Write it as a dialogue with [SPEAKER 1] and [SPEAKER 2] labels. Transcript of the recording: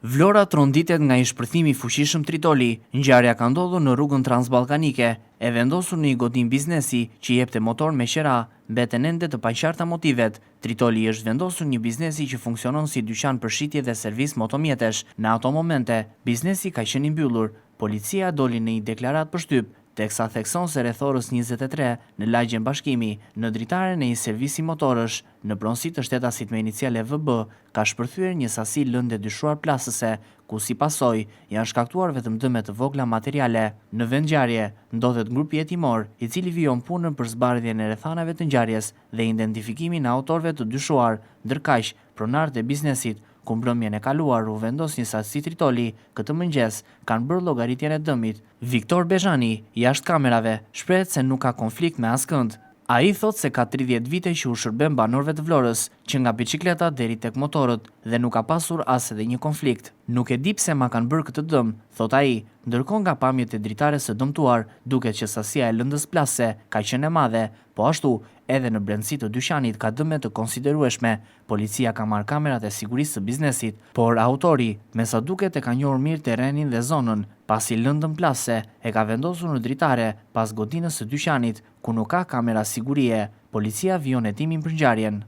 [SPEAKER 1] Vlora tronditet nga i shpërthimi fuqishëm Tritoli. Ngjarja ka ndodhur në rrugën transballkanike, e vendosur në një godim biznesi që jepte motor me qera. Mbeten ende të paqarta motivet. Tritoli është vendosur një biznesi që funksionon si dyqan për shitje dhe servis motomjetesh. Në ato momente, biznesi ka qenë i mbyllur. Policia doli në një deklarat për shtyp, teksa thekson se rreth orës 23 në lagjen Bashkimi, në dritaren e një servisi motorësh, në pronësi të shtetasit me iniciale VB, ka shpërthyer një sasi lëndë dyshuar plasëse, ku si pasojë janë shkaktuar vetëm dëme të vogla materiale. Në vend ngjarje ndodhet grupi hetimor, i cili vijon punën për zbardhjen e rrethanave të ngjarjes dhe identifikimin e autorëve të dyshuar. Ndërkaq, pronarët e biznesit ku mbrëmjen e kaluar u vendos një sasi Tritoli, këtë mëngjes kanë bërë llogaritjen e dëmit. Viktor Bezhani, jashtë kamerave, shprehet se nuk ka konflikt me askënd. Ai thot se ka 30 vite që u shërben banorëve të Vlorës, që nga bicikleta deri tek motorët, dhe nuk ka pasur as edhe një konflikt. Nuk e di pse ma kanë bërë këtë dëm, thot ai, ndërkohë nga pamjet e dritares së dëmtuar, duket që sasia e lëndës plase ka qenë e madhe, po ashtu edhe në brendësi të dyqanit ka dëme të konsiderueshme. Policia ka marrë kamerat e sigurisë së biznesit, por autori, me sa duket e ka njohur mirë terrenin dhe zonën, pasi lëndën plase e ka vendosur në dritare pas godinës së dyqanit, ku nuk ka kamera sigurie. Policia vijon hetimin për ngjarjen.